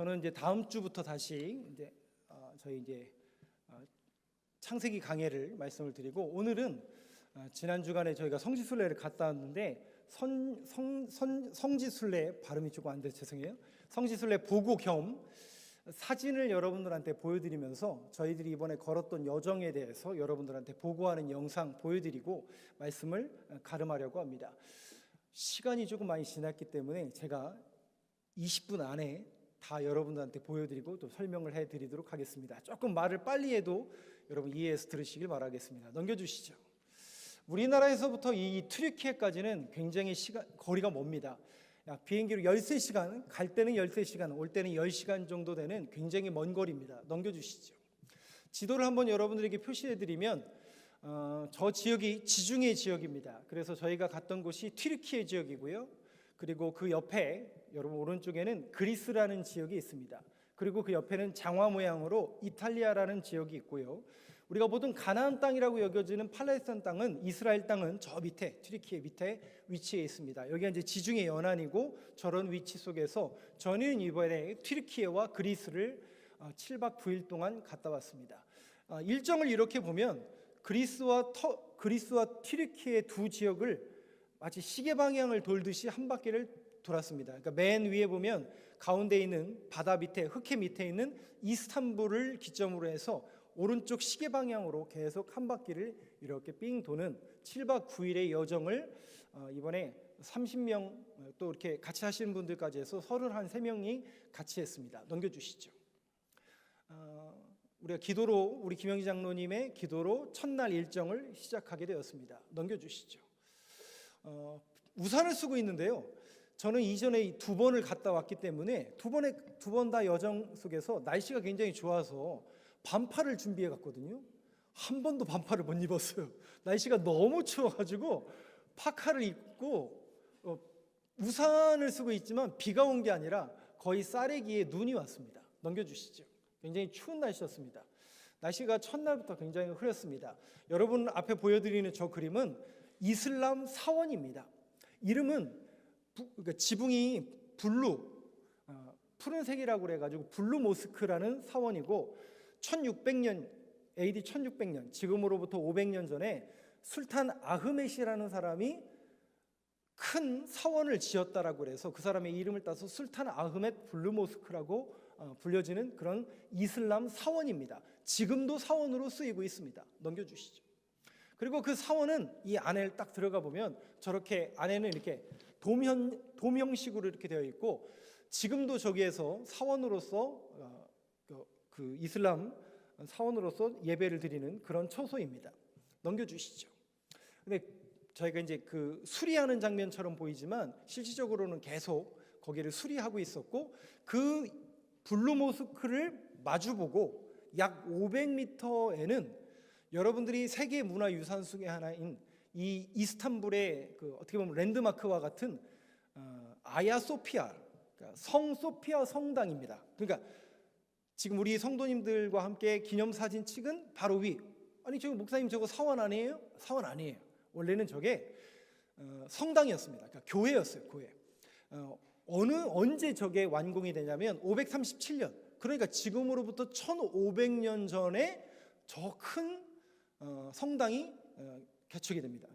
저는 이제 다음 주부터 다시 저희 창세기 강해를 말씀을 드리고, 오늘은 지난 주간에 저희가 성지순례를 갔다 왔는데 성지순례 발음이 조금 안 돼서 죄송해요. 성지순례 보고 겸 사진을 여러분들한테 보여드리면서 저희들이 이번에 걸었던 여정에 대해서 여러분들한테 보고하는 영상 보여드리고 말씀을 가름하려고 합니다. 시간이 조금 많이 지났기 때문에 제가 20분 안에 다 여러분들한테 보여드리고 또 설명을 해드리도록 하겠습니다. 조금 말을 빨리 해도 여러분 이해해서 들으시길 바라겠습니다. 넘겨주시죠. 우리나라에서부터 이 튀르키예까지는 굉장히 거리가 멉니다. 약 비행기로 13시간, 갈 때는 13시간, 올 때는 10시간 정도 되는 굉장히 먼 거리입니다. 넘겨주시죠. 지도를 한번 여러분들에게 표시해드리면 저 지역이 지중해 지역입니다. 그래서 저희가 갔던 곳이 튀르키예 지역이고요. 그리고 그 옆에 여러분 오른쪽에는 그리스라는 지역이 있습니다. 그리고 그 옆에는 장화 모양으로 이탈리아라는 지역이 있고요. 우리가 보통 가나안 땅이라고 여겨지는 팔레스타인 땅은, 이스라엘 땅은 저 밑에 튀르키예 밑에 위치해 있습니다. 여기가 이제 지중해 연안이고, 저런 위치 속에서 저는 이번에 튀르키예와 그리스를 7박 9일 동안 갔다 왔습니다. 일정을 이렇게 보면 그리스와 튀르키예 두 지역을 마치 시계 방향을 돌듯이 한 바퀴를 돌았습니다. 그러니까 맨 위에 보면 가운데 있는 바다 밑에, 흑해 밑에 있는 이스탄불을 기점으로 해서 오른쪽 시계 방향으로 계속 한 바퀴를 이렇게 삥 도는 7박 9일의 여정을 이번에 30명 또 이렇게 같이 하시는 분들까지 해서 33명이 같이 했습니다. 넘겨주시죠. 우리가 기도로, 우리 김영희 장로님의 기도로 첫날 일정을 시작하게 되었습니다. 넘겨주시죠. 우산을 쓰고 있는데요. 저는 이전에 2번을 갔다 왔기 때문에 두 번 다 여정 속에서 날씨가 굉장히 좋아서 반팔을 준비해 갔거든요. 한 번도 반팔을 못 입었어요. 날씨가 너무 추워가지고 파카를 입고 우산을 쓰고 있지만 비가 온 게 아니라 거의 쌀에기에 눈이 왔습니다. 넘겨주시죠. 굉장히 추운 날씨였습니다. 날씨가 첫날부터 굉장히 흐렸습니다. 여러분 앞에 보여드리는 저 그림은 이슬람 사원입니다. 이름은 그러니까 지붕이 푸른색이라고 그래가지고 블루 모스크라는 사원이고, 1600년 AD 1600년, 지금으로부터 500년 전에 술탄 아흐멧이라는 사람이 큰 사원을 지었다라고 그래서 그 사람의 이름을 따서 술탄 아흐멧 블루 모스크라고 불려지는 그런 이슬람 사원입니다. 지금도 사원으로 쓰이고 있습니다. 넘겨주시죠. 그리고 그 사원은 이 안에 딱 들어가 보면 저렇게 안에는 이렇게 도명식으로 이렇게 되어 있고, 지금도 저기에서 사원으로서 그 이슬람 사원으로서 예배를 드리는 그런 처소입니다. 넘겨주시죠. 근데 저희가 이제 그 수리하는 장면처럼 보이지만 실질적으로는 계속 거기를 수리하고 있었고, 그 블루 모스크를 마주보고 약 500m에는 여러분들이 세계 문화유산 중에 하나인 이 이스탄불의 그 어떻게 보면 랜드마크와 같은 아야 소피아, 그러니까 성 소피아 성당입니다. 그러니까 지금 우리 성도님들과 함께 기념사진 찍은 바로 위. 아니 저거 목사님 저거 사원 아니에요? 사원 아니에요. 원래는 저게 성당이었습니다. 그러니까 교회였어요. 교회. 언제 저게 완공이 되냐면 537년. 그러니까 지금으로부터 1500년 전에 저 큰 성당이 개축이 됩니다.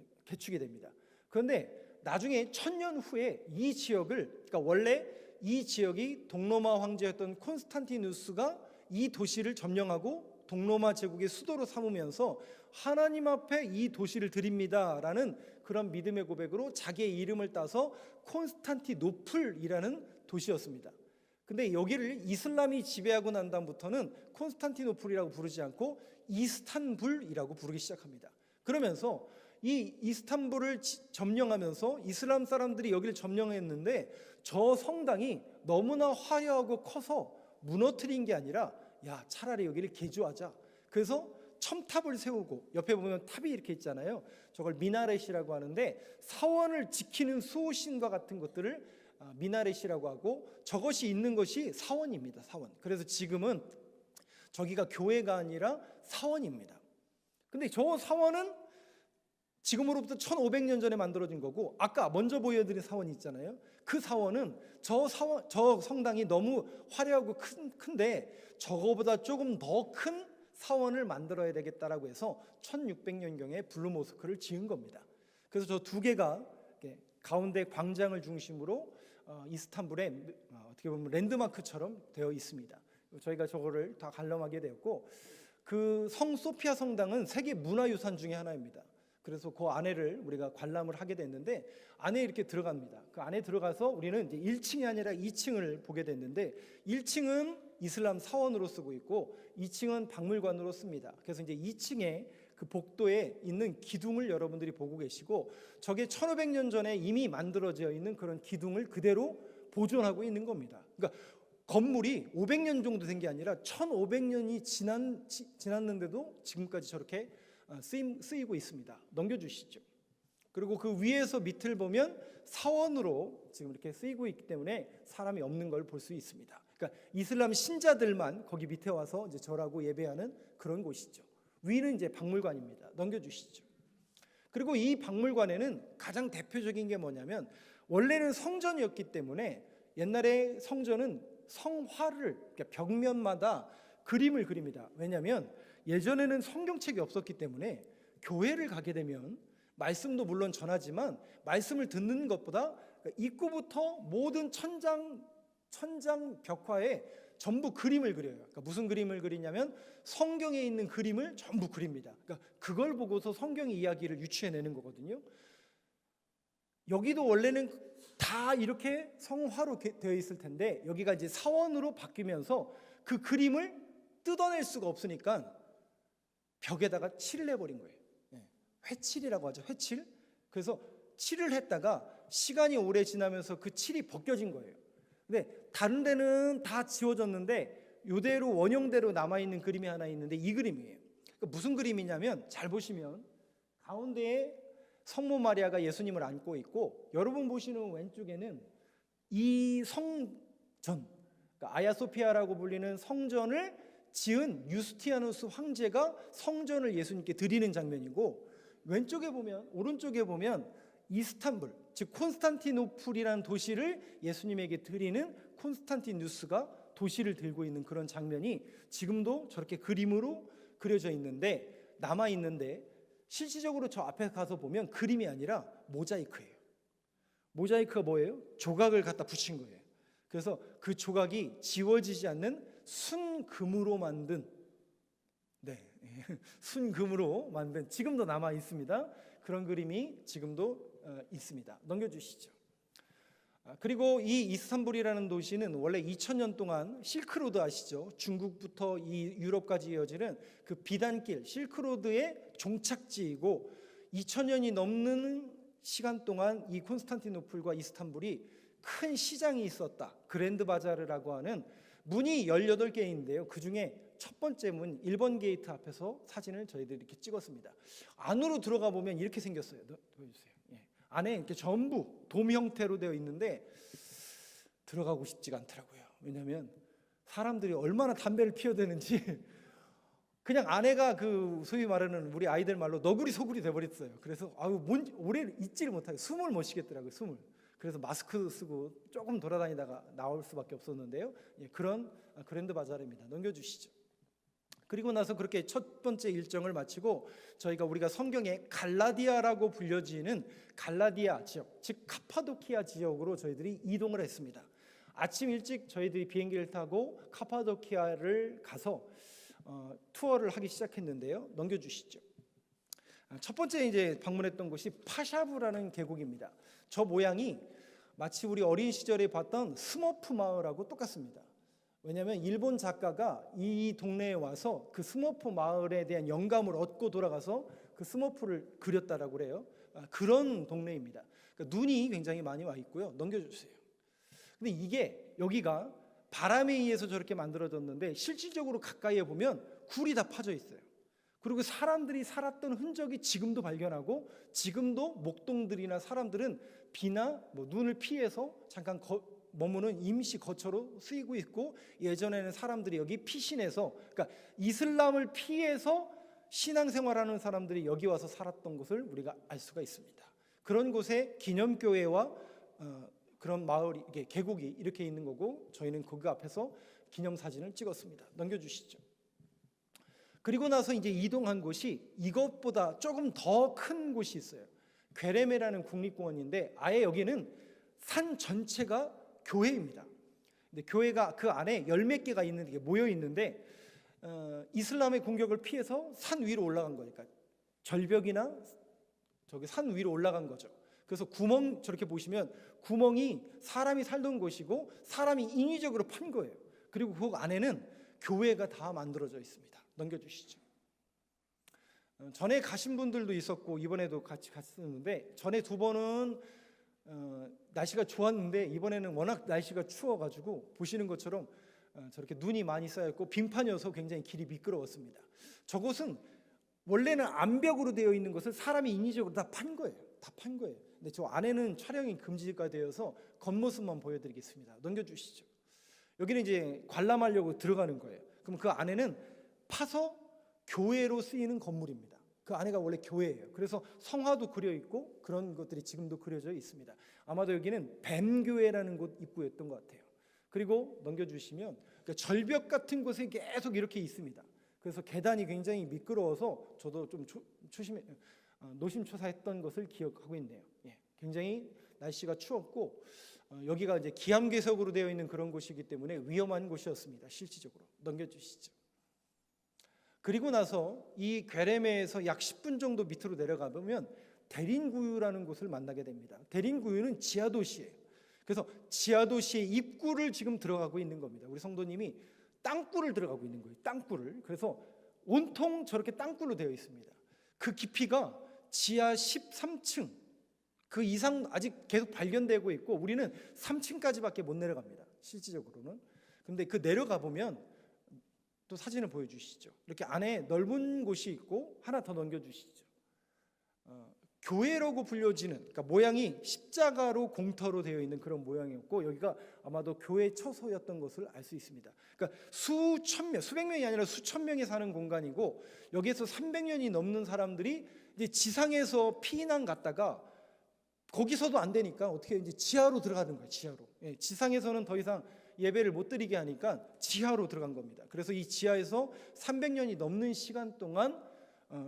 그런데 나중에 1000년 후에 이 지역을, 그러니까 원래 이 지역이 동로마 황제였던 콘스탄티누스가 이 도시를 점령하고 동로마 제국의 수도로 삼으면서 하나님 앞에 이 도시를 드립니다라는 그런 믿음의 고백으로 자기의 이름을 따서 콘스탄티노플이라는 도시였습니다. 근데 여기를 이슬람이 지배하고 난 다음부터는 콘스탄티노플이라고 부르지 않고 이스탄불이라고 부르기 시작합니다. 그러면서 이 이스탄불을 점령하면서 이슬람 사람들이 여기를 점령했는데 저 성당이 너무나 화려하고 커서 무너뜨린 게 아니라 야 차라리 여기를 개조하자. 그래서 첨탑을 세우고, 옆에 보면 탑이 이렇게 있잖아요. 저걸 미나렛이라고 하는데 사원을 지키는 수호신과 같은 것들을 미나렛이라고 하고, 저것이 있는 것이 사원입니다. 사원. 그래서 지금은 저기가 교회가 아니라 사원입니다. 근데 저 사원은 지금으로부터 1500년 전에 만들어진 거고, 아까 먼저 보여드린 사원이 있잖아요. 그 사원은 저 성당이 너무 화려하고 큰데 저거보다 조금 더 큰 사원을 만들어야 되겠다라고 해서 1600년경에 블루 모스크를 지은 겁니다. 그래서 저 두 개가 가운데 광장을 중심으로 이스탄불의 어떻게 보면 랜드마크처럼 되어 있습니다. 저희가 저거를 다 관람하게 되었고, 그 성 소피아 성당은 세계 문화유산 중에 하나입니다. 그래서 그 안에를 우리가 관람을 하게 됐는데, 안에 이렇게 들어갑니다. 그 안에 들어가서 우리는 이제 1층이 아니라 2층을 보게 됐는데, 1층은 이슬람 사원으로 쓰고 있고 2층은 박물관으로 씁니다. 그래서 이제 2층에 그 복도에 있는 기둥을 여러분들이 보고 계시고, 저게 1500년 전에 이미 만들어져 있는 그런 기둥을 그대로 보존하고 있는 겁니다. 그러니까 건물이 500년 정도 된 게 아니라 1500년이 지났는데도 지금까지 저렇게 쓰이고 있습니다. 넘겨주시죠. 그리고 그 위에서 밑을 보면 사원으로 지금 이렇게 쓰이고 있기 때문에 사람이 없는 걸 볼 수 있습니다. 그러니까 이슬람 신자들만 거기 밑에 와서 이제 절하고 예배하는 그런 곳이죠. 위는 이제 박물관입니다. 넘겨주시죠. 그리고 이 박물관에는 가장 대표적인 게 뭐냐면, 원래는 성전이었기 때문에 옛날에 성전은 성화를, 그러니까 벽면마다 그림을 그립니다. 왜냐하면 예전에는 성경책이 없었기 때문에 교회를 가게 되면 말씀도 물론 전하지만 말씀을 듣는 것보다 입구부터 모든 천장 벽화에 전부 그림을 그려요. 그러니까 무슨 그림을 그리냐면 성경에 있는 그림을 전부 그립니다. 그러니까 그걸 보고서 성경의 이야기를 유추해내는 거거든요. 여기도 원래는 다 이렇게 성화로 되어 있을 텐데, 여기가 이제 사원으로 바뀌면서 그 그림을 뜯어낼 수가 없으니까 벽에다가 칠을 해버린 거예요. 회칠이라고 하죠. 회칠. 그래서 칠을 했다가 시간이 오래 지나면서 그 칠이 벗겨진 거예요. 근데 다른 데는 다 지워졌는데 이대로 원형대로 남아있는 그림이 하나 있는데 이 그림이에요. 그러니까 무슨 그림이냐면, 잘 보시면 가운데에 성모 마리아가 예수님을 안고 있고, 여러분 보시는 왼쪽에는 이 성전, 그러니까 아야소피아라고 불리는 성전을 지은 유스티아누스 황제가 성전을 예수님께 드리는 장면이고, 왼쪽에 보면, 오른쪽에 보면 이스탄불, 즉 콘스탄티노플이라는 도시를 예수님에게 드리는 콘스탄티누스가 도시를 들고 있는 그런 장면이 지금도 저렇게 그림으로 그려져 있는데, 남아 있는데, 실질적으로 저 앞에 가서 보면 그림이 아니라 모자이크예요. 모자이크가 뭐예요? 조각을 갖다 붙인 거예요. 그래서 그 조각이 지워지지 않는 순금으로 만든, 순금으로 만든, 지금도 남아 있습니다. 그런 그림이 지금도 있습니다. 넘겨주시죠. 그리고 이 이스탄불이라는 도시는 원래 2000년 동안 실크로드 아시죠? 중국부터 이 유럽까지 이어지는 그 비단길 실크로드의 종착지이고, 2000년이 넘는 시간 동안 이 콘스탄티노플과 이스탄불이 큰 시장이 있었다. 그랜드 바자르라고 하는 문이 18개인데요. 그중에 첫 번째 문 1번 게이트 앞에서 사진을 저희들이 이렇게 찍었습니다. 안으로 들어가 보면 이렇게 생겼어요. 보여주세요. 안에 이렇게 전부 돔 형태로 되어 있는데 들어가고 싶지가 않더라고요. 왜냐하면 사람들이 얼마나 담배를 피워대는지 그냥 안에가 그 소위 말하는 우리 아이들 말로 너구리 소굴이 돼버렸어요. 그래서 오래 있지를 못하게 숨을 못 쉬겠더라고요. 숨을. 그래서 마스크 쓰고 조금 돌아다니다가 나올 수밖에 없었는데요. 그런 그랜드 바자르입니다. 넘겨주시죠. 그리고 나서 그렇게 첫 번째 일정을 마치고 우리가 성경에 갈라디아라고 불려지는 갈라디아 지역, 즉 카파도키아 지역으로 저희들이 이동을 했습니다. 아침 일찍 저희들이 비행기를 타고 카파도키아를 가서 투어를 하기 시작했는데요. 넘겨주시죠. 첫 번째 이제 방문했던 곳이 파샤브라는 계곡입니다. 저 모양이 마치 우리 어린 시절에 봤던 스머프 마을하고 똑같습니다. 왜냐하면 일본 작가가 이 동네에 와서 그 스머프 마을에 대한 영감을 얻고 돌아가서 그 스머프를 그렸다라고 그래요. 그런 동네입니다. 그러니까 눈이 굉장히 많이 와 있고요. 넘겨주세요. 근데 이게 여기가 바람에 의해서 저렇게 만들어졌는데 실질적으로 가까이에 보면 굴이 다 파져 있어요. 그리고 사람들이 살았던 흔적이 지금도 발견하고, 지금도 목동들이나 사람들은 비나 눈을 피해서 잠깐 머무는 임시 거처로 쓰이고 있고, 예전에는 사람들이 여기 피신해서, 그러니까 이슬람을 피해서 신앙생활하는 사람들이 여기 와서 살았던 것을 우리가 알 수가 있습니다. 그런 곳에 기념교회와 그런 마을이, 이게 계곡이 이렇게 있는 거고, 저희는 그 앞에서 기념사진을 찍었습니다. 넘겨주시죠. 그리고 나서 이제 이동한 곳이 이것보다 조금 더 큰 곳이 있어요. 괴레메라는 국립공원인데 아예 여기는 산 전체가 교회입니다. 근데 교회가 그 안에 열 몇 개가 있는 게 모여 있는데 이슬람의 공격을 피해서 산 위로 올라간 거니까 절벽이나 저기 산 위로 올라간 거죠. 그래서 구멍 저렇게 보시면 구멍이 사람이 살던 곳이고 사람이 인위적으로 판 거예요. 그리고 그 안에는 교회가 다 만들어져 있습니다. 넘겨주시죠. 전에 가신 분들도 있었고 이번에도 같이 갔었는데 전에 두 번은 날씨가 좋았는데 이번에는 워낙 날씨가 추워가지고 보시는 것처럼 저렇게 눈이 많이 쌓였고 빙판이어서 굉장히 길이 미끄러웠습니다. 저곳은 원래는 암벽으로 되어 있는 것을 사람이 인위적으로 다 판 거예요. 다 판 거예요. 근데 저 안에는 촬영이 금지가 되어서 겉모습만 보여드리겠습니다. 넘겨주시죠. 여기는 이제 관람하려고 들어가는 거예요. 그럼 그 안에는 파서 교회로 쓰이는 건물입니다. 그 안에가 원래 교회예요. 그래서 성화도 그려 있고 그런 것들이 지금도 그려져 있습니다. 아마도 여기는 뱀교회라는 곳 입구였던 것 같아요. 그리고 넘겨주시면 절벽 같은 곳에 계속 이렇게 있습니다. 그래서 계단이 굉장히 미끄러워서 저도 좀 노심초사했던 것을 기억하고 있네요. 예, 굉장히 날씨가 추웠고 여기가 이제 기암괴석으로 되어 있는 그런 곳이기 때문에 위험한 곳이었습니다. 실질적으로 넘겨주시죠. 그리고 나서 이 괴레메에서 약 10분 정도 밑으로 내려가 보면 데린구유라는 곳을 만나게 됩니다. 데린구유는 지하도시예요. 그래서 지하도시의 입구를 지금 들어가고 있는 겁니다. 우리 성도님이 땅굴을 들어가고 있는 거예요. 땅굴을. 그래서 온통 저렇게 땅굴로 되어 있습니다. 그 깊이가 지하 13층 그 이상 아직 계속 발견되고 있고 우리는 3층까지밖에 못 내려갑니다. 실질적으로는. 근데 그 내려가 보면 또 사진을 보여주시죠. 이렇게 안에 넓은 곳이 있고 하나 더 넘겨주시죠. 교회라고 불려지는, 그러니까 모양이 십자가로 공터로 되어 있는 그런 모양이었고 여기가 아마도 교회 처소였던 것을 알 수 있습니다. 그러니까 수천 명, 수백 명이 아니라 수천 명이 사는 공간이고 여기에서 300년이 넘는 사람들이 이제 지상에서 피난 갔다가 거기서도 안 되니까 어떻게 이제 지하로 들어가는 거예요. 지하로. 예, 지상에서는 더 이상 예배를 못 드리게 하니까 지하로 들어간 겁니다. 그래서 이 지하에서 300년이 넘는 시간 동안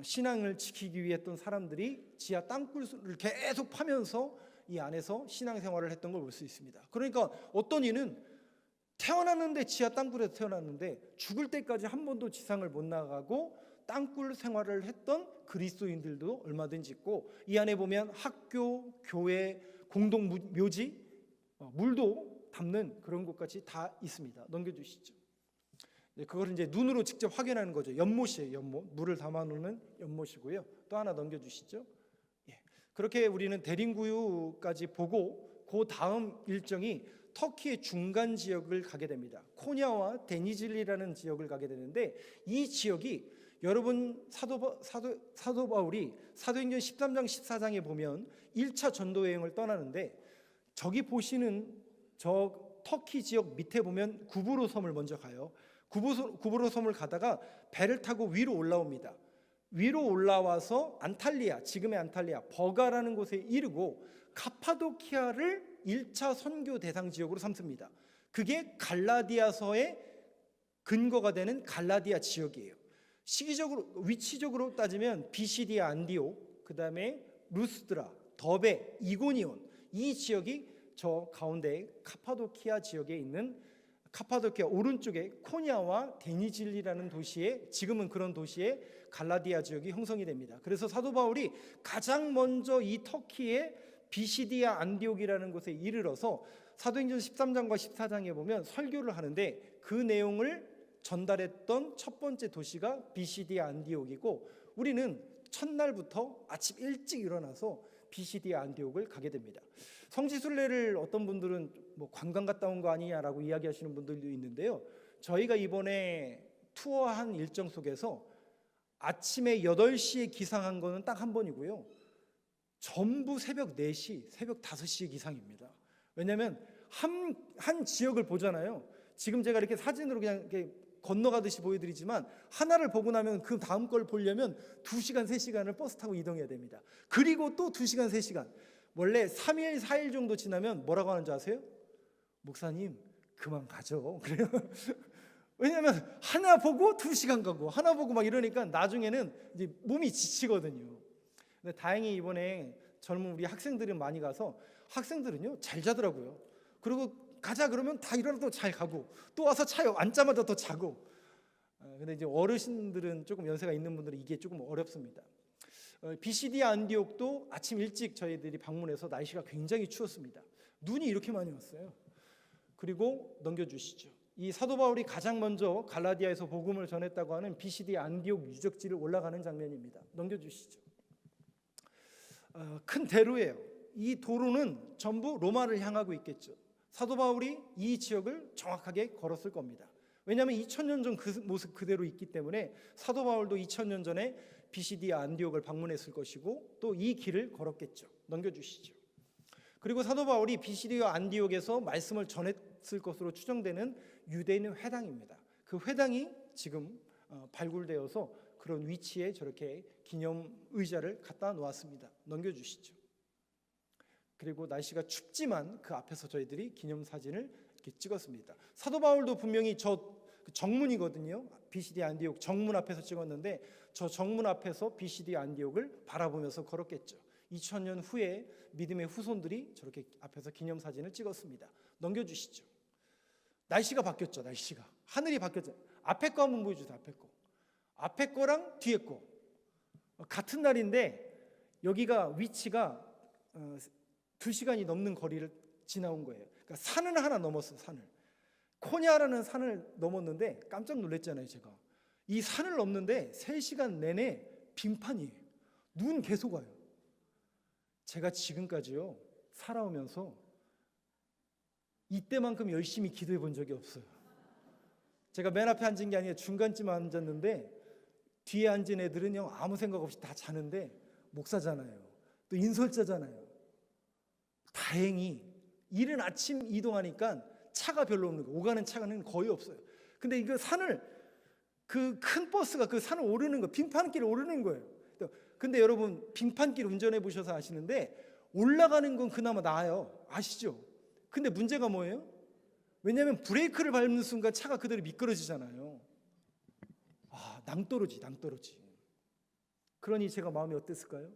신앙을 지키기 위해 했던 사람들이 지하 땅굴을 계속 파면서 이 안에서 신앙생활을 했던 걸 볼 수 있습니다. 그러니까 어떤 이는 태어났는데 지하 땅굴에서 태어났는데 죽을 때까지 한 번도 지상을 못 나가고 땅굴 생활을 했던 그리스도인들도 얼마든지 있고 이 안에 보면 학교, 교회, 공동 묘지, 물도 담는 그런 곳까지 다 있습니다. 넘겨주시죠. 네, 그걸 이제 눈으로 직접 확인하는 거죠. 연못이에요. 연못. 물을 담아놓는 연못이고요. 또 하나 넘겨주시죠. 예. 그렇게 우리는 데린구유까지 보고 그 다음 일정이 터키의 중간 지역을 가게 됩니다. 코냐와 데니즐리라는 지역을 가게 되는데 이 지역이 여러분 사도 바울이 사도행전 13장 14장에 보면 1차 전도 여행을 떠나는데 저기 보시는 저 터키 지역 밑에 보면 구브로 섬을 먼저 가요. 구브로 섬을 가다가 배를 타고 위로 올라옵니다. 위로 올라와서 안탈리아, 지금의 안탈리아, 버가라는 곳에 이르고 카파도키아를 1차 선교 대상 지역으로 삼습니다. 그게 갈라디아서의 근거가 되는 갈라디아 지역이에요. 시기적으로 위치적으로 따지면 비시디아 안디옥, 그다음에 루스드라, 더베, 이고니온 이 지역이 저 가운데 카파도키아 지역에 있는 카파도키아 오른쪽에 코냐와 데니즐리라는 도시에 지금은 그런 도시에 갈라디아 지역이 형성이 됩니다. 그래서 사도 바울이 가장 먼저 이 터키의 비시디아 안디옥이라는 곳에 이르러서 사도행전 13장과 14장에 보면 설교를 하는데 그 내용을 전달했던 첫 번째 도시가 비시디아 안디옥이고 우리는 첫날부터 아침 일찍 일어나서 비시디아 안디옥을 가게 됩니다. 성지순례를 어떤 분들은 뭐 관광 갔다 온 거 아니냐라고 이야기하시는 분들도 있는데요. 저희가 이번에 투어한 일정 속에서 아침에 8시에 기상한 거는 딱 한 번이고요. 전부 새벽 4시, 새벽 5시에 기상입니다. 왜냐하면 한 지역을 보잖아요. 지금 제가 이렇게 사진으로 그냥 이렇게 건너가듯이 보여드리지만 하나를 보고 나면 그 다음 걸 보려면 2시간, 3시간을 버스 타고 이동해야 됩니다. 그리고 또 2시간, 3시간. 원래 3일, 4일 정도 지나면 뭐라고 하는지 아세요? 목사님, 그만 가죠. 그래요. 왜냐하면 하나 보고 2시간 가고 하나 보고 막 이러니까 나중에는 이제 몸이 지치거든요. 근데 다행히 이번에 젊은 우리 학생들은 많이 가서 학생들은요 잘 자더라고요. 그리고 가자 그러면 다 일어나 또 잘 가고 또 와서 차에 앉자마자 또 자고. 근데 이제 어르신들은 조금 연세가 있는 분들은 이게 조금 어렵습니다. 비시디아 안디옥도 아침 일찍 저희들이 방문해서 날씨가 굉장히 추웠습니다. 눈이 이렇게 많이 왔어요. 그리고 넘겨주시죠. 이 사도 바울이 가장 먼저 갈라디아에서 복음을 전했다고 하는 비시디아 안디옥 유적지를 올라가는 장면입니다. 넘겨주시죠. 큰 대로예요. 이 도로는 전부 로마를 향하고 있겠죠. 사도 바울이 이 지역을 정확하게 걸었을 겁니다. 왜냐하면 2000년 전 그 모습 그대로 있기 때문에 사도 바울도 2000년 전에 비시디아 안디옥을 방문했을 것이고 또 이 길을 걸었겠죠. 넘겨주시죠. 그리고 사도 바울이 비시디아 안디옥에서 말씀을 전했을 것으로 추정되는 유대인 회당입니다. 그 회당이 지금 발굴되어서 그런 위치에 저렇게 기념 의자를 갖다 놓았습니다. 넘겨주시죠. 그리고 날씨가 춥지만 그 앞에서 저희들이 기념사진을 이렇게 찍었습니다. 사도 바울도 분명히 저 정문이거든요. 비시디아 안디옥 정문 앞에서 찍었는데 저 정문 앞에서 비시디아 안디옥을 바라보면서 걸었겠죠. 2000년 후에 믿음의 후손들이 저렇게 앞에서 기념사진을 찍었습니다. 넘겨주시죠. 날씨가 바뀌었죠. 날씨가 하늘이 바뀌었죠. 앞에 거 한번 보여주세요. 앞에 거. 앞에 거랑 뒤에 거 같은 날인데 여기가 위치가 2시간이 넘는 거리를 지나온 거예요. 그러니까 산을 하나 넘었어요. 산을. 코냐라는 산을 넘었는데 깜짝 놀랐잖아요. 제가 이 산을 넘는데 3시간 내내 빙판이에요. 눈 계속 와요. 제가 지금까지요 살아오면서 이때만큼 열심히 기도해 본 적이 없어요. 제가 맨 앞에 앉은 게 아니라 중간쯤 앉았는데 뒤에 앉은 애들은요 아무 생각 없이 다 자는데 목사잖아요. 또 인솔자잖아요. 다행히 이른 아침 이동하니까 차가 별로 없는 거예요. 오가는 차는 거의 없어요. 근데 이거 산을 그 큰 버스가 그 산을 오르는 거 빙판길을 오르는 거예요. 근데 여러분 빙판길 운전해 보셔서 아시는데 올라가는 건 그나마 나아요. 아시죠? 근데 문제가 뭐예요? 왜냐하면 브레이크를 밟는 순간 차가 그대로 미끄러지잖아요. 낭떠러지. 그러니 제가 마음이 어땠을까요?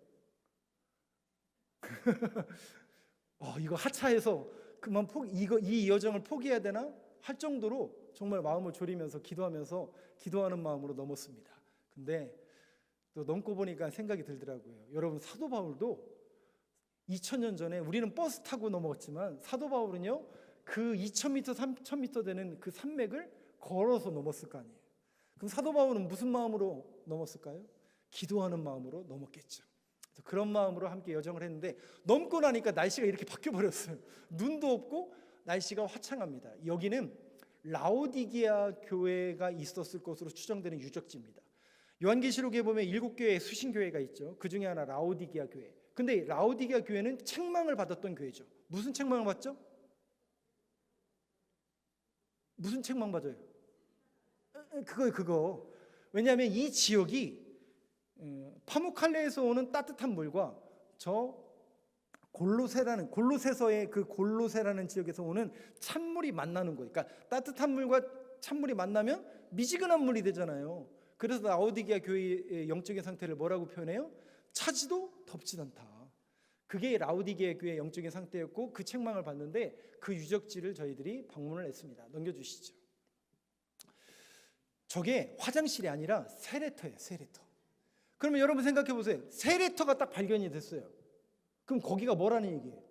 이거 하차해서 그만 이 여정을 포기해야 되나 할 정도로 정말 마음을 졸이면서 기도하는 마음으로 넘었습니다. 근데 또 넘고 보니까 생각이 들더라고요. 여러분 사도 바울도 2000년 전에 우리는 버스 타고 넘었지만 사도 바울은요 그 2000m, 3000m 되는 그 산맥을 걸어서 넘었을 거 아니에요. 그럼 사도 바울은 무슨 마음으로 넘었을까요? 기도하는 마음으로 넘었겠죠. 그래서 그런 마음으로 함께 여정을 했는데 넘고 나니까 날씨가 이렇게 바뀌어버렸어요. 눈도 없고 날씨가 화창합니다. 여기는 라오디게아 교회가 있었을 것으로 추정되는 유적지입니다. 요한계시록에 보면 7교회의 수신교회가 있죠. 그 중에 하나 라오디게아 교회. 근데 라오디게아 교회는 책망을 받았던 교회죠. 무슨 책망을 받죠? 무슨 책망 받아요? 그거. 왜냐하면 이 지역이 파무칼레에서 오는 따뜻한 물과 저 골로새서의 그 골로새라는 지역에서 오는 찬물이 만나는 거예요. 그러니까 따뜻한 물과 찬물이 만나면 미지근한 물이 되잖아요. 그래서 라오디게아 교회의 영적인 상태를 뭐라고 표현해요? 차지도 덥지도 않다. 그게 라오디게아 교회의 영적인 상태였고 그 책망을 받는데 그 유적지를 저희들이 방문을 했습니다. 넘겨주시죠. 저게 화장실이 아니라 세례터예요. 세례터. 그러면 여러분 생각해 보세요. 세례터가 딱 발견이 됐어요. 그럼 거기가 뭐라는 얘기예요?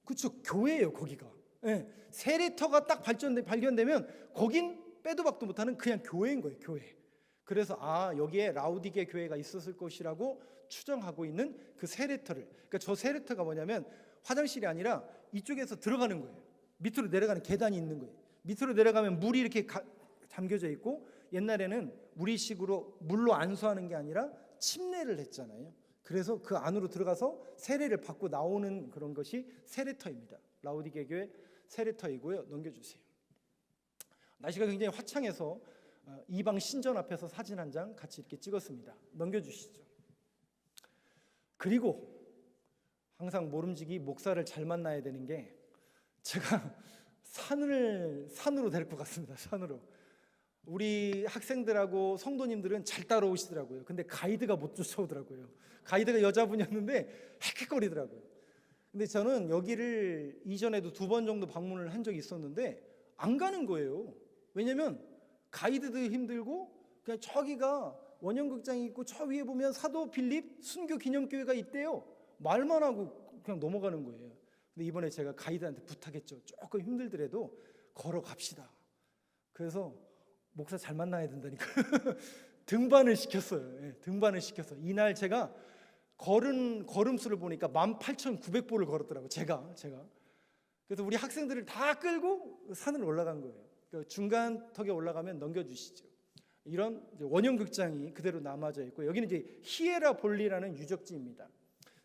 그렇죠. 교회예요. 거기가. 네. 세례터가 딱 발견되면 거긴 빼도 박도 못하는 그냥 교회인 거예요. 교회. 그래서 여기에 라오디게 교회가 있었을 것이라고 추정하고 있는 그 세례터를. 그러니까 저 세례터가 뭐냐면 화장실이 아니라 이쪽에서 들어가는 거예요. 밑으로 내려가는 계단이 있는 거예요. 밑으로 내려가면 물이 이렇게 잠겨져 있고 옛날에는 우리식으로 물로 안수하는 게 아니라 침례를 했잖아요. 그래서 그 안으로 들어가서 세례를 받고 나오는 그런 것이 세례터입니다. 라오디게 교회 세례터이고요. 넘겨주세요. 날씨가 굉장히 화창해서 이방 신전 앞에서 사진 한 장 같이 이렇게 찍었습니다. 넘겨주시죠. 그리고 항상 모름지기 목사를 잘 만나야 되는 게 제가 산으로 데리고 갔습니다. 산으로. 우리 학생들하고 성도님들은 잘 따라오시더라고요. 근데 가이드가 못 쫓아오더라고요. 가이드가 여자분이었는데 헥헥거리더라고요. 근데 저는 여기를 이전에도 2번 정도 방문을 한 적이 있었는데 안 가는 거예요. 왜냐면 가이드도 힘들고 그냥 저기가 원형극장이 있고 저 위에 보면 사도 빌립 순교 기념교회가 있대요. 말만 하고 그냥 넘어가는 거예요. 근데 이번에 제가 가이드한테 부탁했죠. 조금 힘들더라도 걸어갑시다. 그래서 목사 잘 만나야 된다니까 등반을 시켰어요. 예, 등반을 시켰어요. 이날 제가 걸음수를 보니까 18,900보를 걸었더라고요. 제가. 그래서 우리 학생들을 다 끌고 산을 올라간 거예요. 그러니까 중간 턱에 올라가면 넘겨주시죠. 이런 원형극장이 그대로 남아져 있고 여기는 이제 히에라볼리라는 유적지입니다.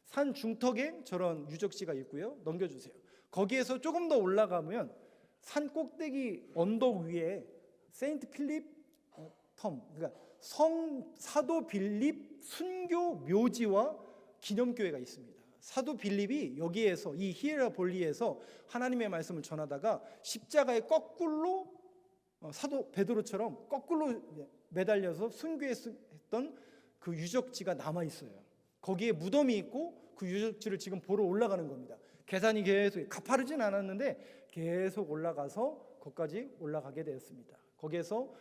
산 중턱에 저런 유적지가 있고요. 넘겨주세요. 거기에서 조금 더 올라가면 산 꼭대기 언덕 위에 세인트 필립 텀, 그러니까 사도 빌립 순교 묘지와 기념교회가 있습니다. 사도 빌립이 여기에서 이 히에라볼리에서 하나님의 말씀을 전하다가 십자가에 거꾸로 사도 베드로처럼 거꾸로 매달려서 순교했던 그 유적지가 남아 있어요. 거기에 무덤이 있고 그 유적지를 지금 보러 올라가는 겁니다. 계산이 계속 가파르진 않았는데 계속 올라가서 거기까지 올라가게 되었습니다. 거기에서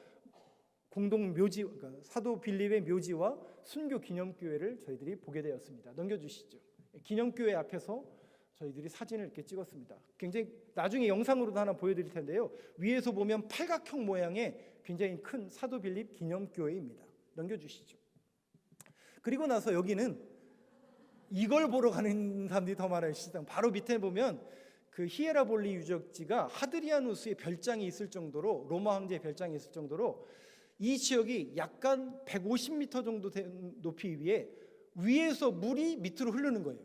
공동 묘지, 그러니까 사도 빌립의 묘지와 순교 기념교회를 저희들이 보게 되었습니다. 넘겨주시죠. 기념교회 앞에서 저희들이 사진을 이렇게 찍었습니다. 굉장히 나중에 영상으로도 하나 보여드릴 텐데요. 위에서 보면 팔각형 모양의 굉장히 큰 사도 빌립 기념교회입니다. 넘겨주시죠. 그리고 나서 여기는 이걸 보러 가는 사람들이 더 많아요. 시장 바로 밑에 보면 그 히에라볼리 유적지가 하드리아누스의 별장이 있을 정도로 로마 황제의 별장이 있을 정도로 이 지역이 약간 150m 정도 된 높이 위에서 물이 밑으로 흐르는 거예요.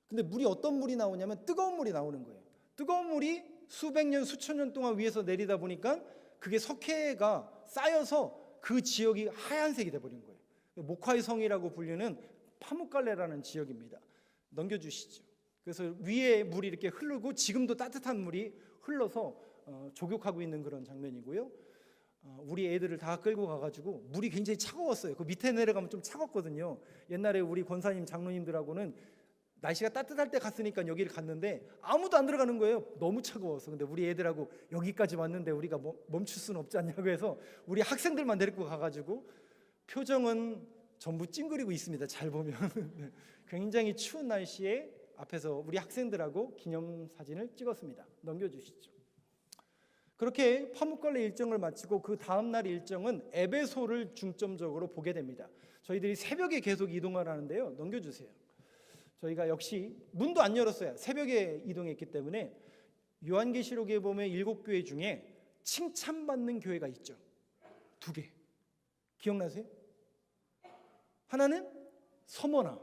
근데 물이 어떤 물이 나오냐면 뜨거운 물이 나오는 거예요. 뜨거운 물이 수백 년, 수천 년 동안 위에서 내리다 보니까 그게 석회가 쌓여서 그 지역이 하얀색이 돼버린 거예요. 목화의 성이라고 불리는 파묵갈레라는 지역입니다. 넘겨주시죠. 그래서 위에 물이 이렇게 흐르고 지금도 따뜻한 물이 흘러서 족욕하고 있는 그런 장면이고요. 우리 애들을 다 끌고 가가지고 물이 굉장히 차가웠어요. 그 밑에 내려가면 좀 차갑거든요. 옛날에 우리 권사님 장로님들하고는 날씨가 따뜻할 때 갔으니까 여기를 갔는데 아무도 안 들어가는 거예요. 너무 차가워서. 근데 우리 애들하고 여기까지 왔는데 우리가 멈출 수는 없지 않냐고 해서 우리 학생들만 데리고 가가지고 표정은 전부 찡그리고 있습니다. 잘 보면 굉장히 추운 날씨에 앞에서 우리 학생들하고 기념사진을 찍었습니다. 넘겨주시죠. 그렇게 파묵갈레 일정을 마치고 그 다음날 일정은 에베소를 중점적으로 보게 됩니다. 저희들이 새벽에 계속 이동을 하는데요. 넘겨주세요. 저희가 역시 문도 안 열었어요. 새벽에 이동했기 때문에 요한계시록에 보면 7교회 중에 칭찬받는 교회가 있죠. 2개. 기억나세요? 하나는 서머나,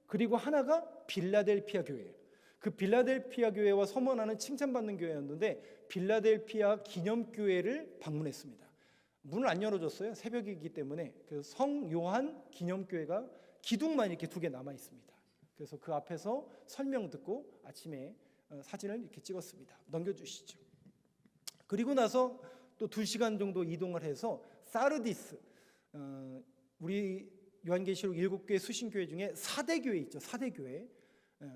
그리고 하나가 빌라델피아 교회예요. 그 빌라델피아 교회와 서머나는 칭찬받는 교회였는데 빌라델피아 기념교회를 방문했습니다. 문을 안 열어줬어요. 새벽이기 때문에. 그래서 성 요한 기념교회가 기둥만 이렇게 2개 남아 있습니다. 그래서 그 앞에서 설명 듣고 아침에 사진을 이렇게 찍었습니다. 넘겨주시죠. 그리고 나서 또 2시간 정도 이동을 해서 사르디스, 우리 요한계시록 7교회 수신교회 중에 사대교회 있죠. 사대교회.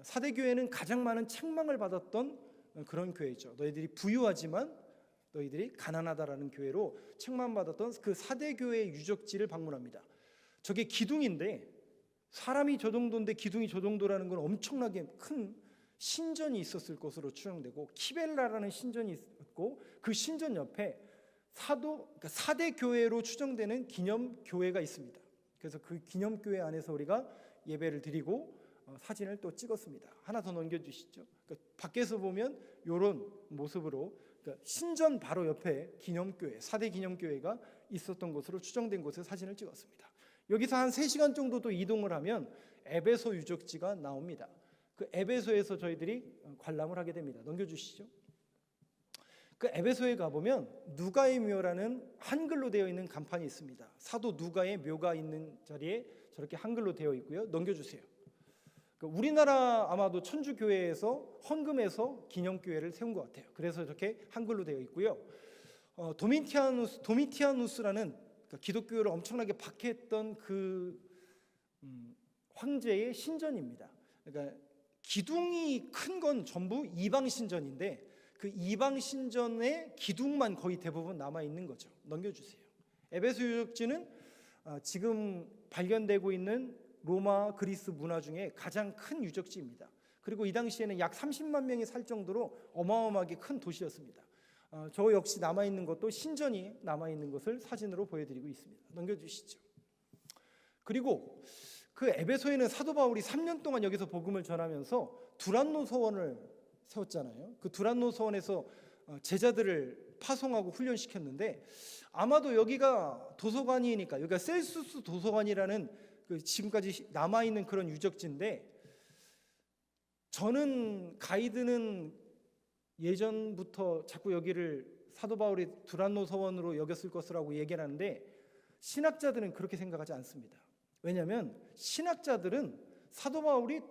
사대교회는 가장 많은 책망을 받았던 그런 교회죠. 너희들이 부유하지만 너희들이 가난하다라는 교회로 책망받았던 그 사대교회 유적지를 방문합니다. 저게 기둥인데 사람이 저 정도인데 기둥이 저 정도라는 건 엄청나게 큰 신전이 있었을 것으로 추정되고 키벨라라는 신전이 있었고 그 신전 옆에 그러니까 사대교회로 추정되는 기념교회가 있습니다. 그래서 그 기념교회 안에서 우리가 예배를 드리고 사진을 또 찍었습니다. 하나 더 넘겨주시죠. 그러니까 밖에서 보면 이런 모습으로 그러니까 신전 바로 옆에 기념교회, 4대 기념교회가 있었던 것으로 추정된 곳에 사진을 찍었습니다. 여기서 한 3시간 정도 또 이동을 하면 에베소 유적지가 나옵니다. 그 에베소에서 저희들이 관람을 하게 됩니다. 넘겨주시죠. 그 에베소에 가보면 누가의 묘라는 한글로 되어 있는 간판이 있습니다. 사도 누가의 묘가 있는 자리에 저렇게 한글로 되어 있고요. 넘겨주세요. 우리나라 아마도 천주교회에서 헌금해서 기념교회를 세운 것 같아요. 그래서 저렇게 한글로 되어 있고요. 도미티아누스라는 그러니까 기독교를 엄청나게 박해했던 그 황제의 신전입니다. 그러니까 기둥이 큰 건 전부 이방 신전인데 그 이방 신전의 기둥만 거의 대부분 남아 있는 거죠. 넘겨주세요. 에베소 유적지는 지금 발견되고 있는 로마, 그리스 문화 중에 가장 큰 유적지입니다. 그리고 이 당시에는 약 30만 명이 살 정도로 어마어마하게 큰 도시였습니다. 저 역시 남아있는 것도 신전이 남아있는 것을 사진으로 보여드리고 있습니다. 넘겨주시죠. 그리고 그 에베소에는 사도 바울이 3년 동안 여기서 복음을 전하면서 두란노 서원을 세웠잖아요. 그 두란노 서원에서 제자들을 파송하고 훈련시켰는데 아마도 여기가 도서관이니까 여기가 셀수스 도서관이라는 그 지금까지 남아있는 그런 유적지인데 저는 가이드는 예전부터 자꾸 여기를 사도 바울이 두란노 서원으로 여겼을 것이라고 얘기를 하는데 신학자들은 그렇게 생각하지 않습니다. 왜냐하면 신학자들은 사도 바울이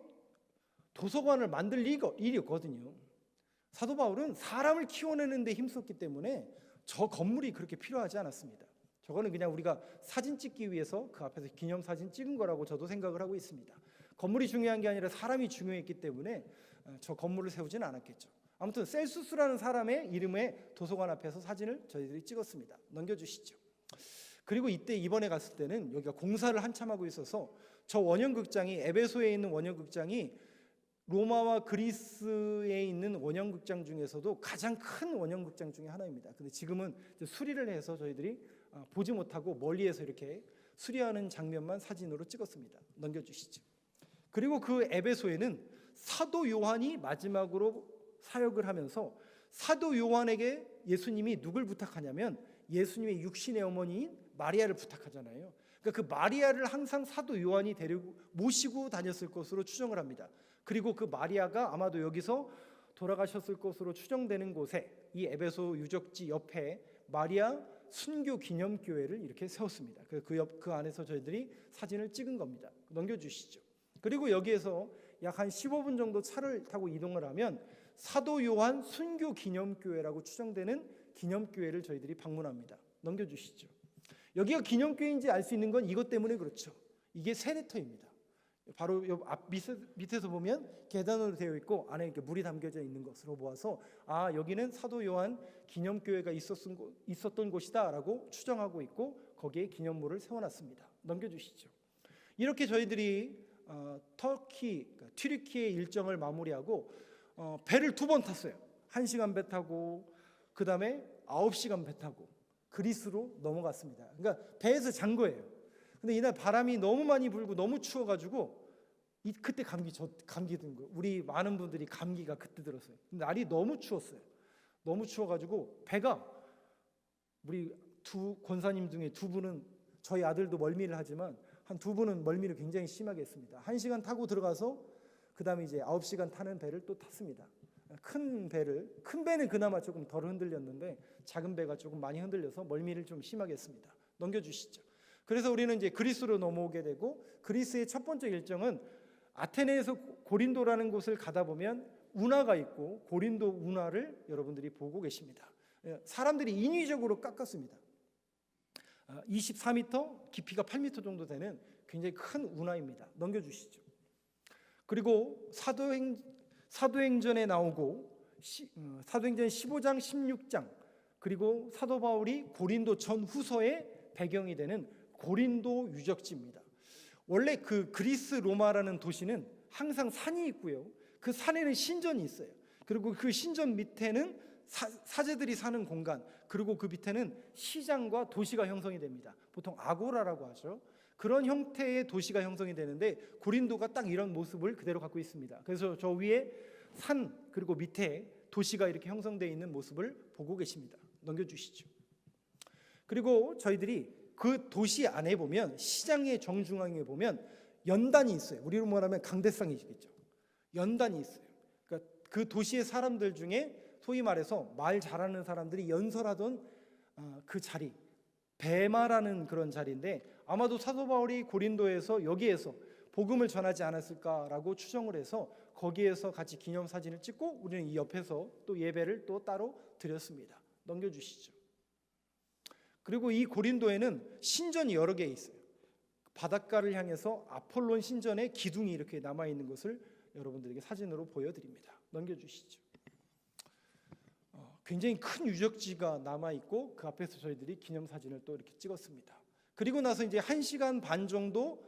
도서관을 만들 일이 없거든요. 사도 바울은 사람을 키워내는 데 힘썼기 때문에 저 건물이 그렇게 필요하지 않았습니다. 저거는 그냥 우리가 사진 찍기 위해서 그 앞에서 기념사진 찍은 거라고 저도 생각을 하고 있습니다. 건물이 중요한 게 아니라 사람이 중요했기 때문에 저 건물을 세우지는 않았겠죠. 아무튼 셀수스라는 사람의 이름의 도서관 앞에서 사진을 저희들이 찍었습니다. 넘겨주시죠. 그리고 이번에 갔을 때는 여기가 공사를 한참 하고 있어서 저 원형극장이 에베소에 있는 원형극장이 로마와 그리스에 있는 원형극장 중에서도 가장 큰 원형극장 중에 하나입니다. 근데 지금은 이제 수리를 해서 저희들이 보지 못하고 멀리에서 이렇게 수리하는 장면만 사진으로 찍었습니다. 넘겨주시죠. 그리고 그 에베소에는 사도 요한이 마지막으로 사역을 하면서 사도 요한에게 예수님이 누굴 부탁하냐면 예수님의 육신의 어머니인 마리아를 부탁하잖아요. 그러니까 그 마리아를 항상 사도 요한이 모시고 다녔을 것으로 추정을 합니다. 그리고 그 마리아가 아마도 여기서 돌아가셨을 것으로 추정되는 곳에 이 에베소 유적지 옆에 마리아 순교 기념교회를 이렇게 세웠습니다. 그 안에서 저희들이 사진을 찍은 겁니다. 넘겨주시죠. 그리고 여기에서 약 한 15분 정도 차를 타고 이동을 하면 사도 요한 순교 기념교회라고 추정되는 기념교회를 저희들이 방문합니다. 넘겨주시죠. 여기가 기념교회인지 알 수 있는 건 이것 때문에 그렇죠. 이게 세네터입니다. 바로 앞 밑에서 보면 계단으로 되어 있고 안에 이렇게 물이 담겨져 있는 것으로 보아서 여기는 사도 요한 기념교회가 있었던 곳이다라고 추정하고 있고 거기에 기념물을 세워놨습니다. 넘겨주시죠. 이렇게 저희들이 튀르키의 일정을 마무리하고 배를 2번 탔어요. 1시간 배 타고 그 다음에 9시간 배 타고 그리스로 넘어갔습니다. 그러니까 배에서 잔 거예요. 근데 이날 바람이 너무 많이 불고 너무 추워가지고 그때 감기 든 거예요. 우리 많은 분들이 감기가 그때 들었어요. 근데 날이 너무 추웠어요. 너무 추워가지고 배가 우리 두 권사님 중에 2분은 저희 아들도 멀미를 하지만 한 2분은 멀미를 굉장히 심하게 했습니다. 1시간 타고 들어가서 그 다음에 이제 9시간 타는 배를 또 탔습니다. 큰 배는 그나마 조금 덜 흔들렸는데 작은 배가 조금 많이 흔들려서 멀미를 좀 심하게 했습니다. 넘겨주시죠. 그래서 우리는 이제 그리스로 넘어오게 되고 그리스의 첫 번째 일정은 아테네에서 고린도라는 곳을 가다 보면 운하가 있고 고린도 운하를 여러분들이 보고 계십니다. 사람들이 인위적으로 깎았습니다. 24m, 깊이가 8m 정도 되는 굉장히 큰 운하입니다. 넘겨주시죠. 그리고 사도행전에 나오고 사도행전 15장, 16장 그리고 사도 바울이 고린도 전후서의 배경이 되는 고린도 유적지입니다. 원래 그 그리스 로마라는 도시는 항상 산이 있고요. 그 산에는 신전이 있어요. 그리고 그 신전 밑에는 사제들이 사는 공간, 그리고 그 밑에는 시장과 도시가 형성이 됩니다. 보통 아고라라고 하죠. 그런 형태의 도시가 형성이 되는데 고린도가 딱 이런 모습을 그대로 갖고 있습니다. 그래서 저 위에 산 그리고 밑에 도시가 이렇게 형성되어 있는 모습을 보고 계십니다. 넘겨주시죠. 그리고 저희들이 그 도시 안에 보면 시장의 정중앙에 보면 연단이 있어요. 우리로 말하면 강대상이겠죠. 연단이 있어요. 그러니까 그 도시의 사람들 중에 소위 말해서 말 잘하는 사람들이 연설하던 그 자리, 베마라는 그런 자리인데 아마도 사도 바울이 고린도에서 여기에서 복음을 전하지 않았을까라고 추정을 해서 거기에서 같이 기념사진을 찍고 우리는 이 옆에서 또 예배를 또 따로 드렸습니다. 넘겨주시죠. 그리고 이 고린도에는 신전이 여러 개 있어요. 바닷가를 향해서 아폴론 신전의 기둥이 이렇게 남아있는 것을 여러분들에게 사진으로 보여드립니다. 넘겨주시죠. 굉장히 큰 유적지가 남아있고 그 앞에서 저희들이 기념사진을 또 이렇게 찍었습니다. 그리고 나서 이제 1시간 반 정도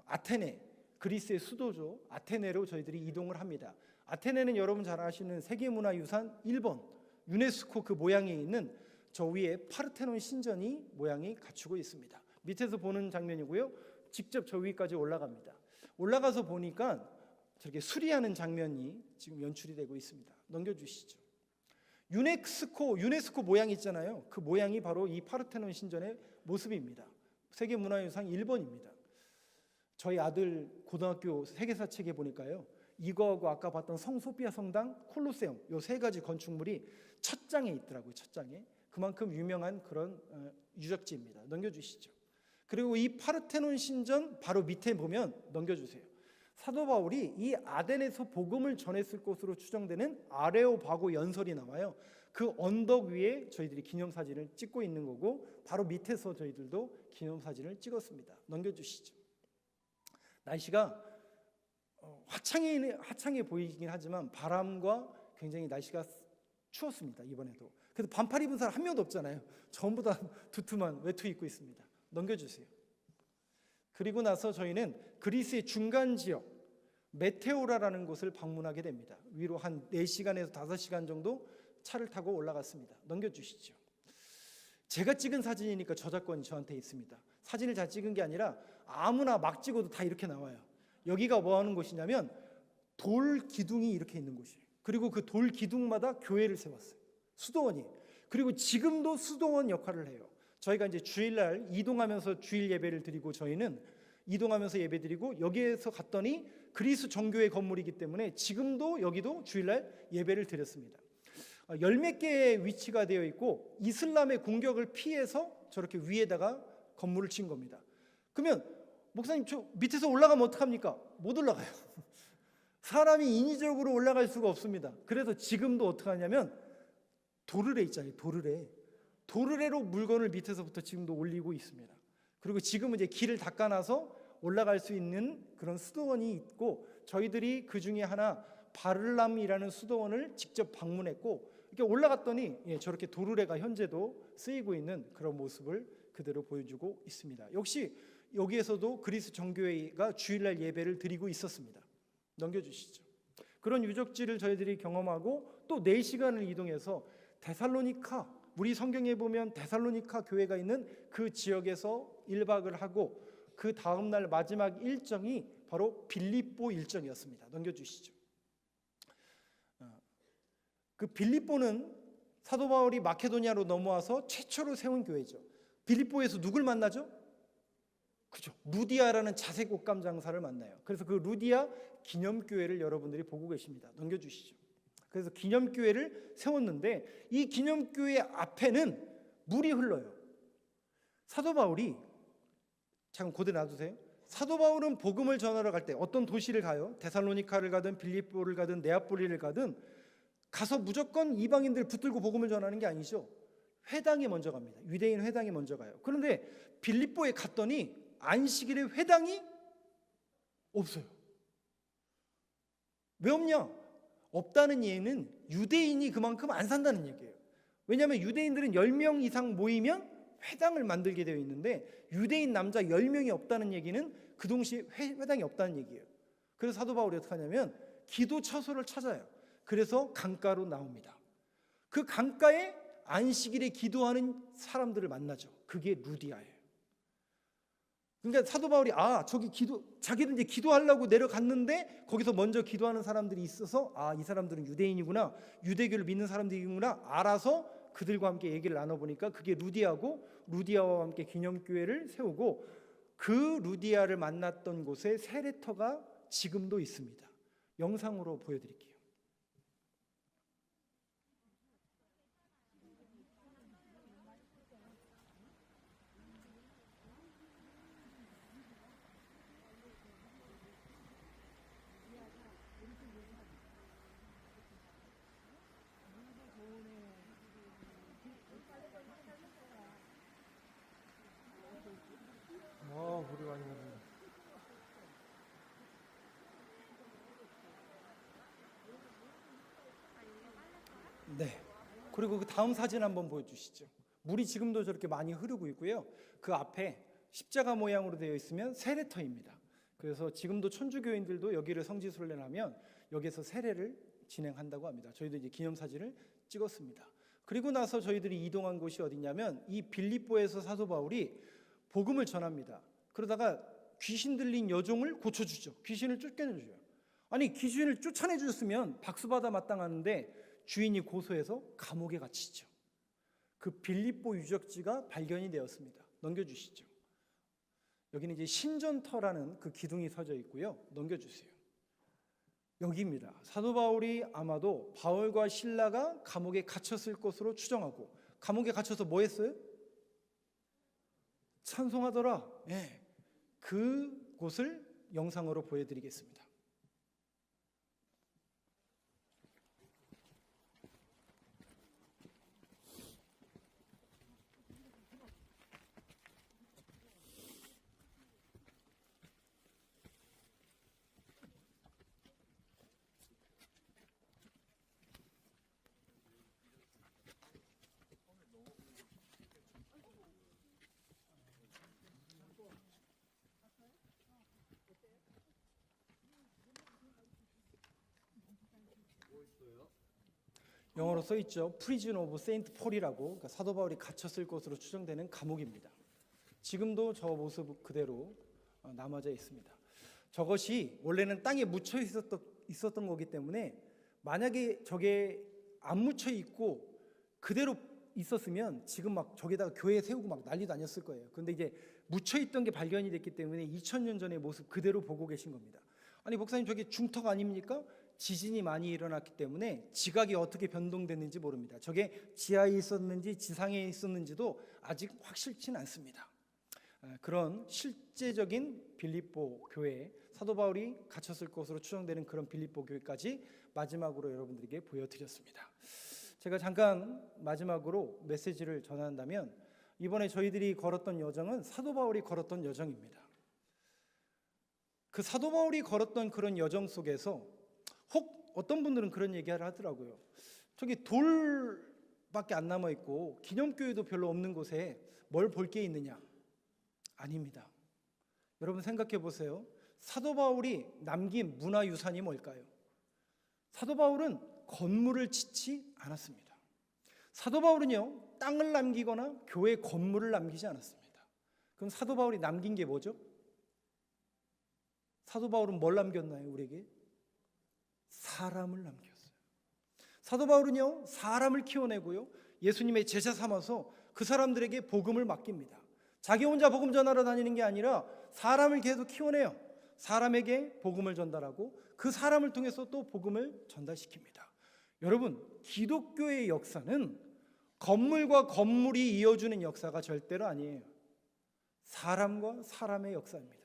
아테네, 그리스의 수도죠. 아테네로 저희들이 이동을 합니다. 아테네는 여러분 잘 아시는 세계문화유산 1번 유네스코 그 모양에 있는 저 위에 파르테논 신전이 모양이 갖추고 있습니다. 밑에서 보는 장면이고요. 직접 저 위까지 올라갑니다. 올라가서 보니까 저렇게 수리하는 장면이 지금 연출이 되고 있습니다. 넘겨주시죠. 유네스코 모양 있잖아요. 그 모양이 바로 이 파르테논 신전의 모습입니다. 세계문화유산 1번입니다. 저희 아들 고등학교 세계사 책에 보니까요. 이거하고 아까 봤던 성소피아 성당, 콜로세움 요 세 가지 건축물이 첫 장에 있더라고요. 첫 장에. 그만큼 유명한 그런 유적지입니다. 넘겨주시죠. 그리고 이 파르테논 신전 바로 밑에 보면 넘겨주세요. 사도 바울이 이 아덴에서 복음을 전했을 것으로 추정되는 아레오바고 연설이 나와요. 그 언덕 위에 저희들이 기념사진을 찍고 있는 거고 바로 밑에서 저희들도 기념사진을 찍었습니다. 넘겨주시죠. 날씨가 화창해 보이긴 하지만 바람과 굉장히 날씨가 추웠습니다. 이번에도. 그래서 반팔 입은 사람 한 명도 없잖아요. 전부 다 두툼한 외투 입고 있습니다. 넘겨주세요. 그리고 나서 저희는 그리스의 중간 지역 메테오라라는 곳을 방문하게 됩니다. 위로 한 4시간에서 5시간 정도 차를 타고 올라갔습니다. 넘겨주시죠. 제가 찍은 사진이니까 저작권이 저한테 있습니다. 사진을 잘 찍은 게 아니라 아무나 막 찍어도 다 이렇게 나와요. 여기가 뭐 하는 곳이냐면 돌 기둥이 이렇게 있는 곳이에요. 그리고 그 돌 기둥마다 교회를 세웠어요. 수도원이. 그리고 지금도 수도원 역할을 해요. 저희가 이제 주일날 이동하면서 주일 예배를 드리고 저희는 이동하면서 예배 드리고 여기에서 갔더니 그리스 정교회 건물이기 때문에 지금도 여기도 주일날 예배를 드렸습니다. 열 몇 개의 위치가 되어 있고 이슬람의 공격을 피해서 저렇게 위에다가 건물을 친 겁니다. 그러면 목사님 저 밑에서 올라가면 어떡합니까? 못 올라가요. 사람이 인위적으로 올라갈 수가 없습니다. 그래서 지금도 어떻게 하냐면 도르래 있잖아요. 도르래로 물건을 밑에서부터 지금도 올리고 있습니다. 그리고 지금은 이제 길을 닦아놔서 올라갈 수 있는 그런 수도원이 있고 저희들이 그 중에 하나 바를람이라는 수도원을 직접 방문했고 이렇게 올라갔더니 저렇게 도르래가 현재도 쓰이고 있는 그런 모습을 그대로 보여주고 있습니다. 역시 여기에서도 그리스 정교회가 주일날 예배를 드리고 있었습니다. 넘겨주시죠. 그런 유적지를 저희들이 경험하고 또 4시간을 이동해서 데살로니카, 우리 성경에 보면 데살로니카 교회가 있는 그 지역에서 1박을 하고 그 다음날 마지막 일정이 바로 빌립보 일정이었습니다. 넘겨주시죠. 그 빌립보는 사도 바울이 마케도니아로 넘어와서 최초로 세운 교회죠. 빌립보에서 누굴 만나죠? 그죠. 루디아라는 자색 옷감 장사를 만나요. 그래서 그 루디아 기념교회를 여러분들이 보고 계십니다. 넘겨주시죠. 그래서 기념교회를 세웠는데 이 기념교회 앞에는 물이 흘러요. 사도 바울이 잠깐 고대 놔두세요. 사도 바울은 복음을 전하러 갈 때 어떤 도시를 가요? 데살로니카를 가든 빌립보를 가든 네아폴리를 가든 가서 무조건 이방인들 붙들고 복음을 전하는 게 아니죠. 회당에 먼저 갑니다. 유대인 회당에 먼저 가요. 그런데 빌립보에 갔더니 안식일에 회당이 없어요. 왜 없냐? 없다는 얘기는 유대인이 그만큼 안 산다는 얘기예요. 왜냐하면 유대인들은 10명 이상 모이면 회당을 만들게 되어 있는데 유대인 남자 10명이 없다는 얘기는 그 동시에 회당이 없다는 얘기예요. 그래서 사도 바울이 어떻게 하냐면 기도 처소를 찾아요. 그래서 강가로 나옵니다. 그 강가에 안식일에 기도하는 사람들을 만나죠. 그게 루디아예요. 그러니까 사도 바울이 저기 자기는 이제 기도하려고 내려갔는데 거기서 먼저 기도하는 사람들이 있어서 이 사람들은 유대인이구나, 유대교를 믿는 사람들이구나 알아서 그들과 함께 얘기를 나눠보니까 그게 루디아고 루디아와 함께 기념교회를 세우고 그 루디아를 만났던 곳에 세례터가 지금도 있습니다. 영상으로 보여드릴게요. 물이 많이 흐르네. 네. 그리고 그 다음 사진 한번 보여주시죠. 물이 지금도 저렇게 많이 흐르고 있고요. 그 앞에 십자가 모양으로 되어 있으면 세례터입니다. 그래서 지금도 천주교인들도 여기를 성지순례를 하면 여기서 세례를 진행한다고 합니다. 저희도 이제 기념사진을 찍었습니다. 그리고 나서 저희들이 이동한 곳이 어디냐면 이 빌립보에서 사도 바울이 복음을 전합니다. 그러다가 귀신 들린 여종을 고쳐주죠. 귀신을 쫓겨내줘요. 아니, 귀신을 쫓아내줬으면 박수받아 마땅하는데 주인이 고소해서 감옥에 갇히죠. 그 빌립보 유적지가 발견이 되었습니다. 넘겨주시죠. 여기는 이제 신전터라는 그 기둥이 서져 있고요. 넘겨주세요. 여기입니다. 사도 바울이 아마도 바울과 실라가 감옥에 갇혔을 것으로 추정하고, 감옥에 갇혀서 뭐 했어요? 찬송하더라. 예, 그곳을 영상으로 보여드리겠습니다. 영어로 써 있죠. 프리즌 오브 세인트 폴이라고, 그러니까 사도 바울이 갇혔을 것으로 추정되는 감옥입니다. 지금도 저 모습 그대로 남아져 있습니다. 저것이 원래는 땅에 묻혀 있었던 거기 때문에 만약에 저게 안 묻혀 있고 그대로 있었으면 지금 막 저기다가 교회 세우고 막 난리도 아니었을 거예요. 그런데 이제 묻혀 있던 게 발견이 됐기 때문에 2000년 전의 모습 그대로 보고 계신 겁니다. 아니 목사님, 저게 중턱 아닙니까? 지진이 많이 일어났기 때문에 지각이 어떻게 변동됐는지 모릅니다. 저게 지하에 있었는지 지상에 있었는지도 아직 확실치는 않습니다. 그런 실제적인 빌립보 교회, 사도 바울이 갇혔을 것으로 추정되는 그런 빌립보 교회까지 마지막으로 여러분들에게 보여드렸습니다. 제가 잠깐 마지막으로 메시지를 전한다면, 이번에 저희들이 걸었던 여정은 사도 바울이 걸었던 여정입니다. 그 사도 바울이 걸었던 그런 여정 속에서 혹 어떤 분들은 그런 얘기를 하더라고요. 저기 돌밖에 안 남아있고 기념교회도 별로 없는 곳에 뭘 볼 게 있느냐? 아닙니다. 여러분 생각해 보세요. 사도 바울이 남긴 문화유산이 뭘까요? 사도 바울은 건물을 짓지 않았습니다. 사도 바울은요, 땅을 남기거나 교회 건물을 남기지 않았습니다. 그럼 사도 바울이 남긴 게 뭐죠? 사도 바울은 뭘 남겼나요, 우리에게? 사람을 남겼어요. 사도 바울은요, 사람을 키워내고요, 예수님의 제자 삼아서 그 사람들에게 복음을 맡깁니다. 자기 혼자 복음 전하러 다니는 게 아니라 사람을 계속 키워내요. 사람에게 복음을 전달하고 그 사람을 통해서 또 복음을 전달시킵니다. 여러분, 기독교의 역사는 건물과 건물이 이어주는 역사가 절대로 아니에요. 사람과 사람의 역사입니다.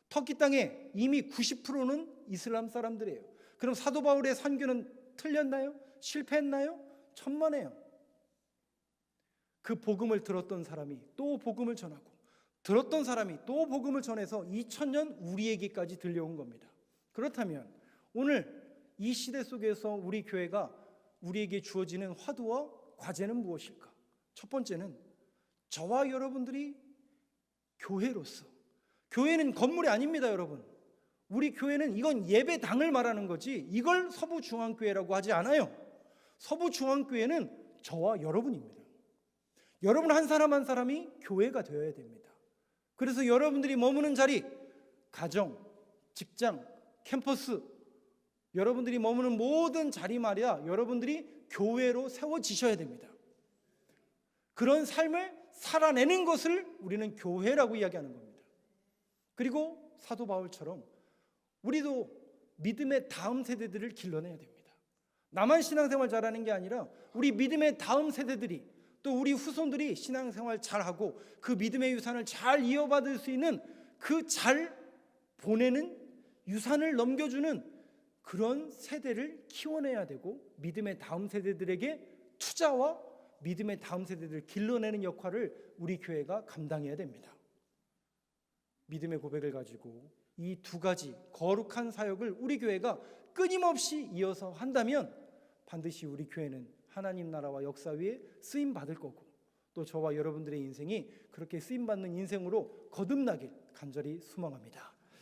터키 땅에 이미 90%는 이슬람 사람들이에요. 그럼 사도 바울의 선교는 틀렸나요? 실패했나요? 천만에요. 그 복음을 들었던 사람이 또 복음을 전하고, 들었던 사람이 또 복음을 전해서 2000년 우리에게까지 들려온 겁니다. 그렇다면 오늘 이 시대 속에서 우리 교회가 우리에게 주어지는 화두와 과제는 무엇일까? 첫 번째는 저와 여러분들이 교회로서, 교회는 건물이 아닙니다, 여러분. 우리 교회는 이건 예배당을 말하는 거지 이걸 서부중앙교회라고 하지 않아요. 서부중앙교회는 저와 여러분입니다. 여러분 한 사람 한 사람이 교회가 되어야 됩니다. 그래서 여러분들이 머무는 자리, 가정, 직장, 캠퍼스, 여러분들이 머무는 모든 자리 말이야, 여러분들이 교회로 세워지셔야 됩니다. 그런 삶을 살아내는 것을 우리는 교회라고 이야기하는 겁니다. 그리고 사도 바울처럼 우리도 믿음의 다음 세대들을 길러내야 됩니다. 나만 신앙생활 잘하는 게 아니라 우리 믿음의 다음 세대들이, 또 우리 후손들이 신앙생활 잘하고 그 믿음의 유산을 잘 이어받을 수 있는, 그 잘 보내는 유산을 넘겨주는 그런 세대를 키워내야 되고, 믿음의 다음 세대들에게 투자와 믿음의 다음 세대들을 길러내는 역할을 우리 교회가 감당해야 됩니다. 믿음의 고백을 가지고 이 두 가지 거룩한 사역을 우리 교회가 끊임없이 이어서 한다면 반드시 우리 교회는 하나님 나라와 역사 위에 쓰임 받을 거고, 또 저와 여러분들의 인생이 그렇게 쓰임 받는 인생으로 거듭나길 간절히 소망합니다.